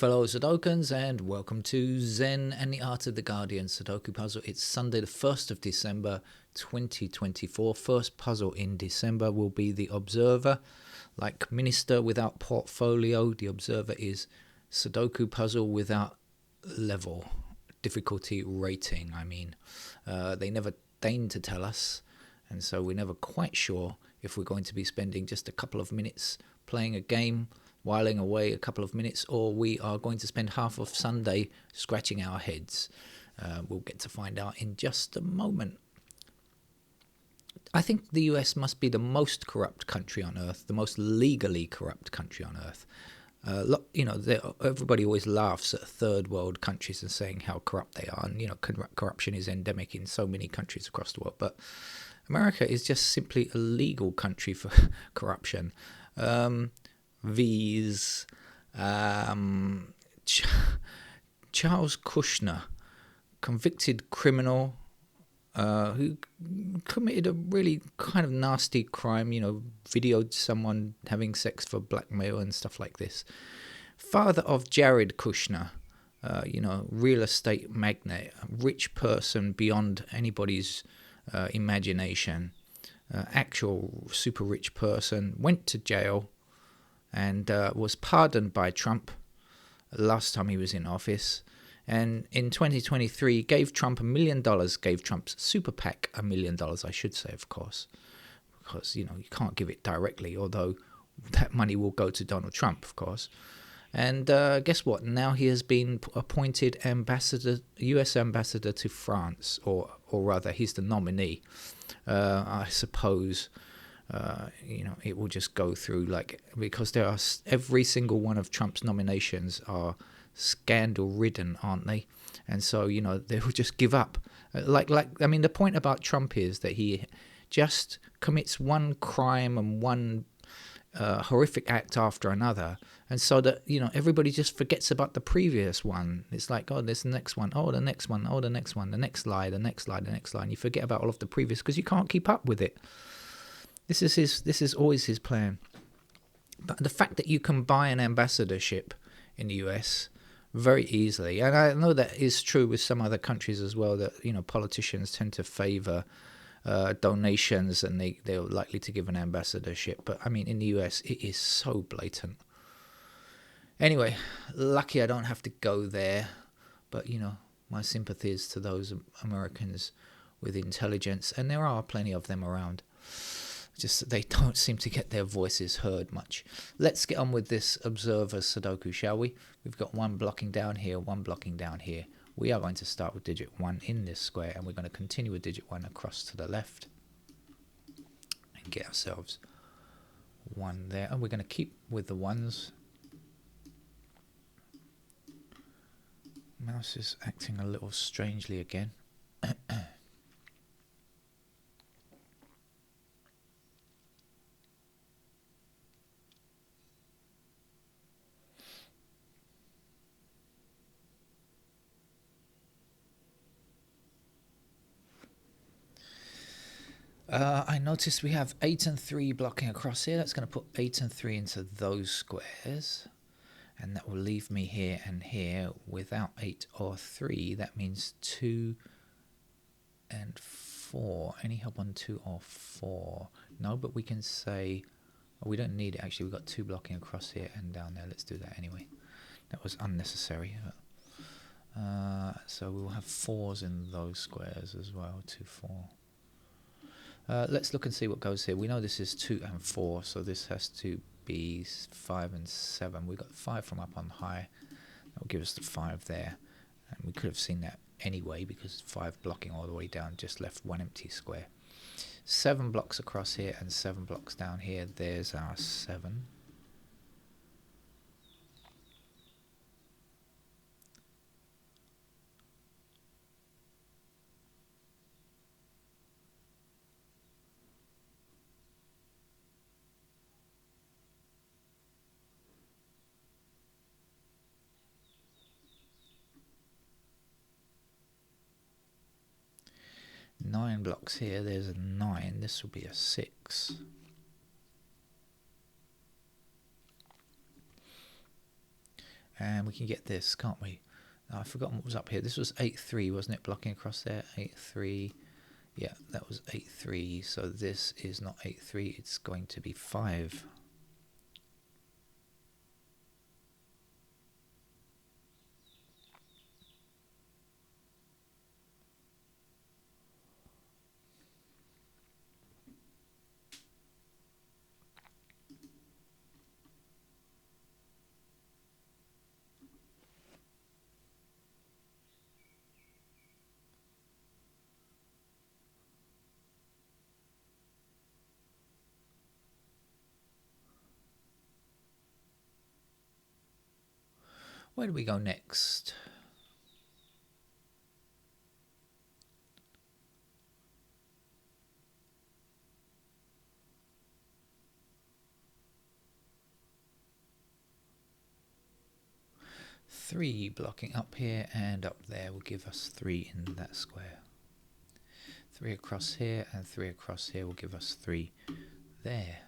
fellow Sudokans, and welcome to Zen and the Art of the Guardian Sudoku puzzle. It's Sunday the 1st of December 2024. First puzzle in December will be the Observer. Like Minister without portfolio, the Observer is Sudoku puzzle without level, difficulty rating, They never deign to tell us, and so we're never quite sure if we're going to be spending just a couple of minutes playing a game, whiling away a couple of minutes, or we are going to spend half of Sunday scratching our heads. We'll get to find out in just a moment. I think the US must be the most corrupt country on earth, the most legally corrupt country on earth. Everybody always laughs at third world countries and saying how corrupt they are, and corruption is endemic in so many countries across the world. But America is just simply a legal country for corruption. Charles Kushner, convicted criminal who committed a really kind of nasty crime, videoed someone having sex for blackmail and stuff like this. Father of Jared Kushner, real estate magnate, rich person beyond anybody's imagination, actual super rich person, went to jail and was pardoned by Trump last time he was in office. And in 2023, gave Trump $1 million, gave Trump's super PAC $1 million, I should say, of course, because, you can't give it directly, although that money will go to Donald Trump, of course. And guess what? Now he has been appointed U.S. ambassador to France, or rather, he's the nominee. I suppose, it will just go through, because every single one of Trump's nominations are scandal-ridden, aren't they? And so, they will just give up. The point about Trump is that he just commits one crime and one horrific act after another, and so that everybody just forgets about the previous one. It's like, oh, there's the next one, oh, the next one, oh, the next one, the next lie, the next lie, the next lie, and you forget about all of the previous because you can't keep up with it. This is always his plan. But the fact that you can buy an ambassadorship in the US very easily, and I know that is true with some other countries as well, that politicians tend to favor donations, and they're likely to give an ambassadorship. But in the US, it is so blatant. Anyway, lucky I don't have to go there, but my sympathies to those Americans with intelligence, and there are plenty of them around. Just they don't seem to get their voices heard much. Let's get on with this Observer Sudoku, shall we? We've got one blocking down here, one blocking down here. We are going to start with digit 1 in this square, and we're going to continue with digit 1 across to the left and get ourselves 1 there. And we're going to keep with the 1s. Mouse is acting a little strangely again. I noticed we have 8 and 3 blocking across here. That's going to put 8 and 3 into those squares. And that will leave me here and here without 8 or 3. That means 2 and 4. Any help on 2 or 4? No, but we can say... we don't need it, actually. We've got 2 blocking across here and down there. Let's do that anyway. That was unnecessary. So we'll have 4s in those squares as well. 2, 4. Let's look and see what goes here. We know this is 2 and 4, so this has to be 5 and 7. We got 5 from up on high. That will give us the 5 there. And we could have seen that anyway, because 5 blocking all the way down just left 1 empty square. 7 blocks across here and 7 blocks down here. There's our 7. Nine blocks here, there's a 9, this will be a 6. And we can get this, can't we? I've forgotten what was up here. This was 8-3, wasn't it? Blocking across there. 8-3. Yeah, that was 8-3. So this is not 8-3. It's going to be 5. Where do we go next? Three blocking up here and up there will give us 3 in that square. 3 across here and 3 across here will give us 3 there.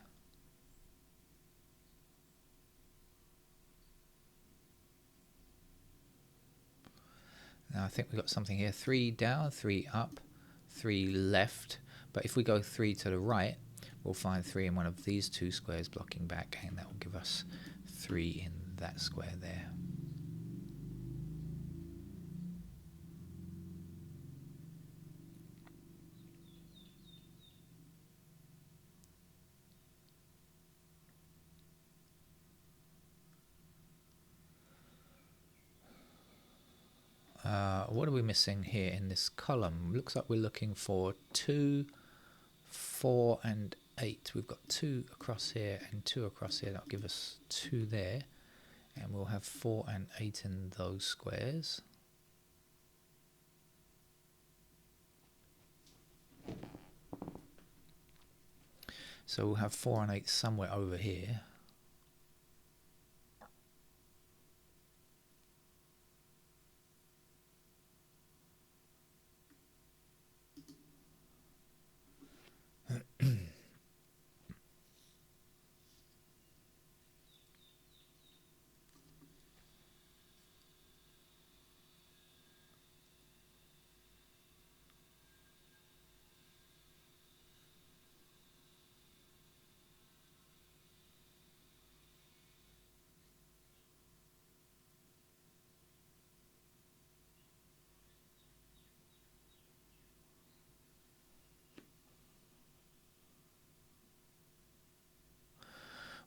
Now I think we've got something here. 3 down, 3 up, 3 left. But if we go 3 to the right, we'll find 3 in one of these 2 squares blocking back, and that will give us 3 in that square there. What are we missing here in this column? Looks like we're looking for 2, 4 and 8. We've got 2 across here and 2 across here. That'll give us 2 there. And we'll have 4 and 8 in those squares. So we'll have 4 and 8 somewhere over here.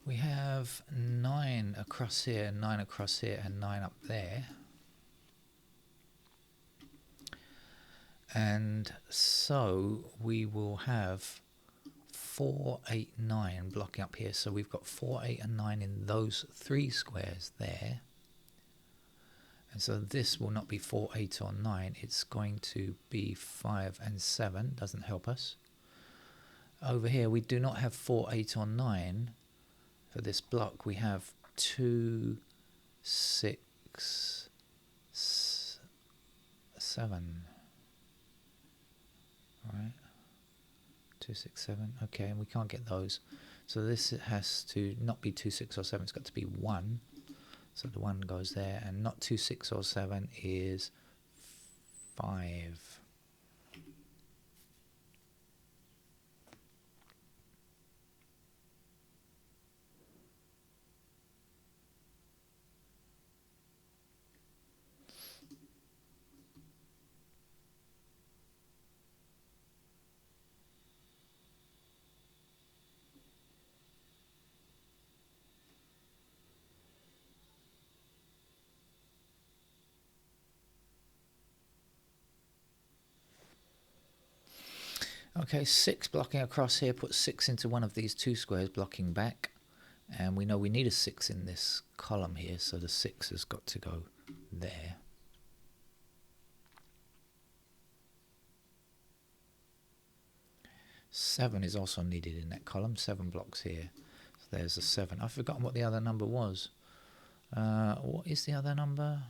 We have 9 across here, 9 across here, and 9 up there. And so we will have 4, 8, 9 blocking up here. So we've got 4, 8, and 9 in those 3 squares there. And so this will not be 4, 8, or 9. It's going to be 5 and 7. Doesn't help us. Over here, we do not have 4, 8, or 9. For this block, we have 2, 6, 7. All right. 2, 6, 7. Okay, and we can't get those. So this has to not be 2, 6, or 7. It's got to be 1. So the 1 goes there, and not 2, 6, or 7 is 5. Okay, 6 blocking across here, put 6 into one of these 2 squares blocking back. And we know we need a 6 in this column here, so the 6 has got to go there. Seven is also needed in that column, 7 blocks here. So there's a 7. I've forgotten what the other number was. What is the other number?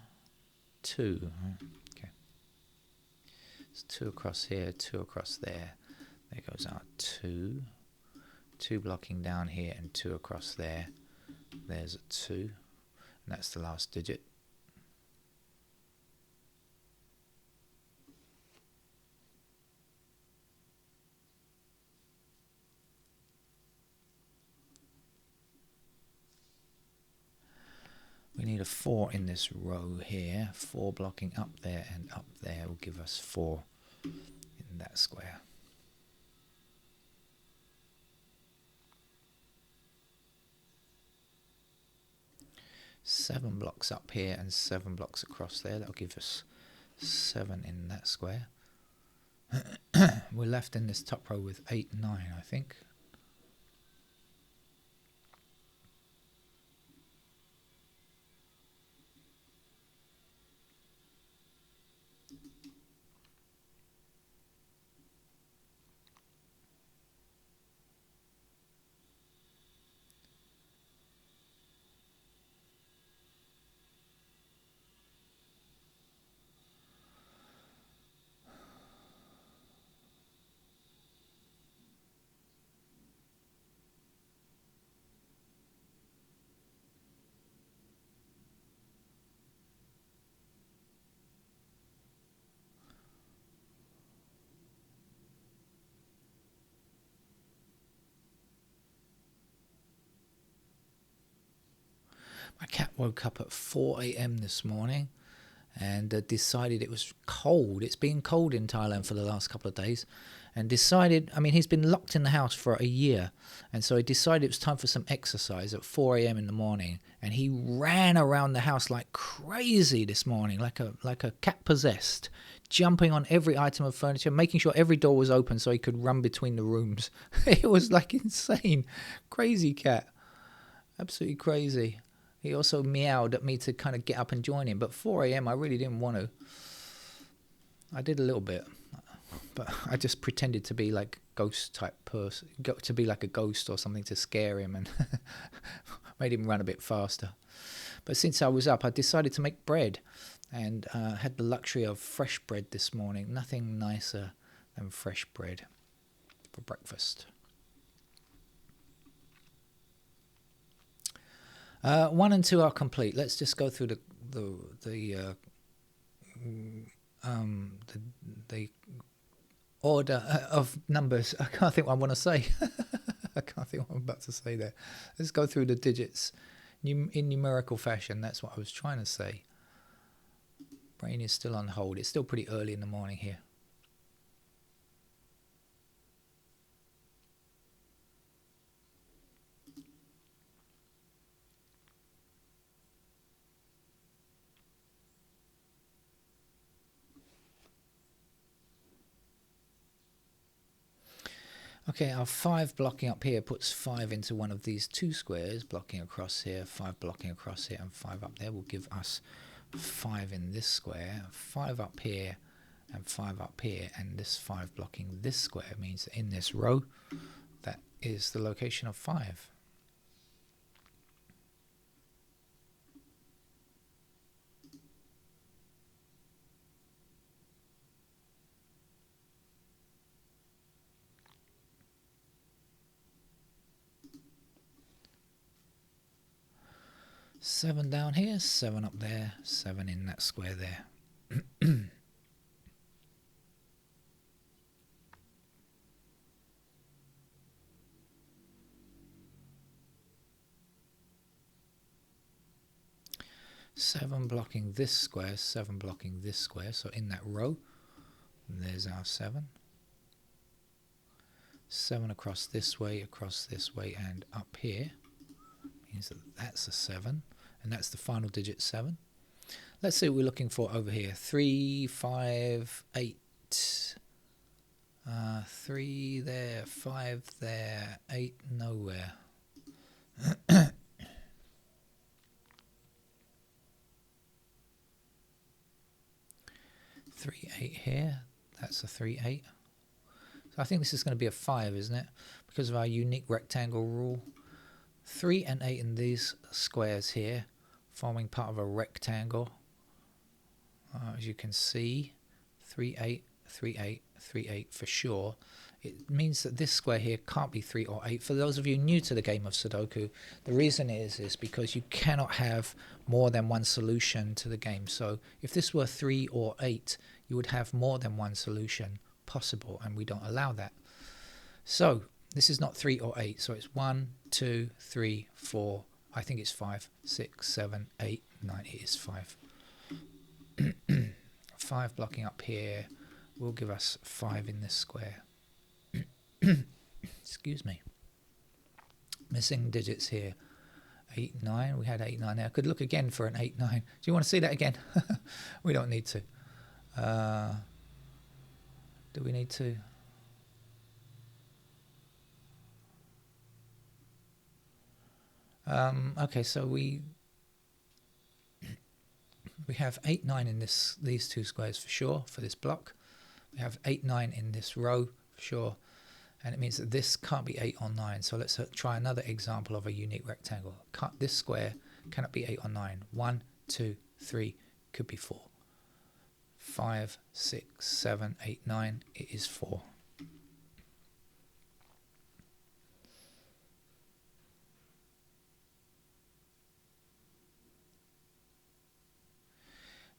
2. Okay. It's 2 across here, 2 across there. There goes our 2. 2 blocking down here and 2 across there. There's a 2. And that's the last digit. We need a 4 in this row here. 4 blocking up there and up there will give us 4 in that square. Seven blocks up here and 7 blocks across there. That'll give us 7 in that square. We're left in this top row with 8, 9, I think. My cat woke up at 4 a.m. this morning and decided it was cold. It's been cold in Thailand for the last couple of days, and decided, I mean, he's been locked in the house for a year, and so he decided it was time for some exercise at 4 a.m. in the morning, and he ran around the house like crazy this morning, like a cat possessed, jumping on every item of furniture, making sure every door was open so he could run between the rooms. It was like insane. Crazy cat. Absolutely crazy. He also meowed at me to kind of get up and join him, but 4 a.m. I really didn't want to. I did a little bit, but I just pretended to be like ghost type person, to be like a ghost or something to scare him, and made him run a bit faster. But since I was up, I decided to make bread, and had the luxury of fresh bread this morning. Nothing nicer than fresh bread for breakfast. 1 and 2 are complete. Let's just go through the order of numbers. I can't think what I want to say. I can't think what I'm about to say there. Let's go through the digits in numerical fashion. That's what I was trying to say. Brain is still on hold. It's still pretty early in the morning here. Okay, our 5 blocking up here puts 5 into one of these 2 squares, blocking across here, 5 blocking across here, and 5 up there will give us 5 in this square, 5 up here, and 5 up here, and this 5 blocking this square means that in this row, that is the location of 5. Seven down here, 7 up there, 7 in that square there. Seven blocking this square, 7 blocking this square. So in that row, there's our 7. 7 across this way, and up here means that that's a 7, and that's the final digit 7. Let's see what we're looking for over here. 3, 5, 8. 3 there, 5 there, 8 nowhere. 3, 8 here. That's a 3, 8. So I think this is going to be a 5, isn't it? Because of our unique rectangle rule. 3 and 8 in these squares here, forming part of a rectangle. As you can see, 3, 8, 3, 8, 3, 8 for sure it means that this square here can't be 3 or 8. For those of you new to the game of Sudoku, the reason is because you cannot have more than one solution to the game. So if this were 3 or 8, you would have more than one solution possible, and we don't allow that. So this is not 3 or 8, so it's 1, 2, 3, 4, I think it's 5, 6, 7, 8, 9, it is 5. 5 blocking up here will give us 5 in this square. Excuse me. Missing digits here. 8, 9. We had 8, 9 there. I could look again for an 8, 9. Do you want to see that again? We don't need to. Do we need to? Okay, so we have 8, 9 in these two squares for sure, for this block. We have 8, 9 in this row for sure, and it means that this can't be 8 or 9. So let's try another example of a unique rectangle. This square cannot be 8 or 9. 1, 2, 3, could be 4. 5, 6, 7, 8, 9, it is 4.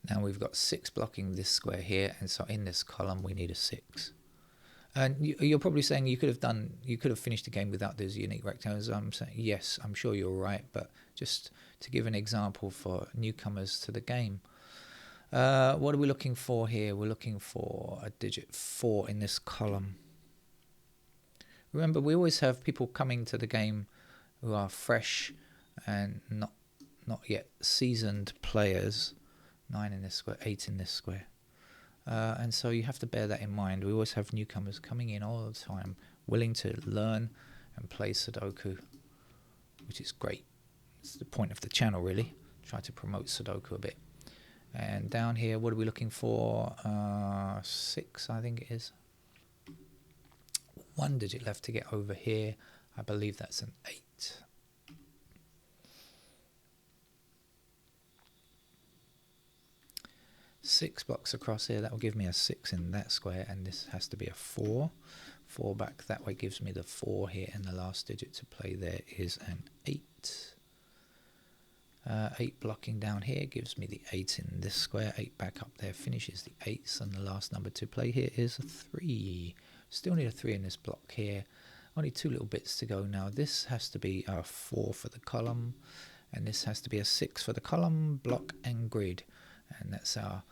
Now we've got 6 blocking this square here, and so in this column we need a 6. And you're probably saying you could have finished the game without those unique rectangles. I'm saying yes, I'm sure you're right, but just to give an example for newcomers to the game, what are we looking for here? We're looking for a digit 4 in this column. Remember, we always have people coming to the game who are fresh and not yet seasoned players. 9 in this square, 8 in this square. And so you have to bear that in mind. We always have newcomers coming in all the time, willing to learn and play Sudoku, which is great. It's the point of the channel, really. Try to promote Sudoku a bit. And down here, what are we looking for? 6, I think it is. 1 digit left to get over here. I believe that's an 8. 6 blocks across here, that will give me a 6 in that square, and this has to be a 4. 4 back that way gives me the 4 here, and the last digit to play there is an 8. 8 blocking down here gives me the 8 in this square. 8 back up there finishes the 8s, and the last number to play here is a 3. Still need a 3 in this block here. Only 2 little bits to go now. This has to be a 4 for the column, and this has to be a 6 for the column, block, and grid. And that's our,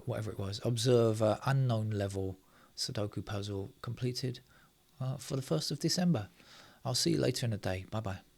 whatever it was, observer unknown level Sudoku puzzle completed for the 1st of December. I'll see you later in the day. Bye-bye.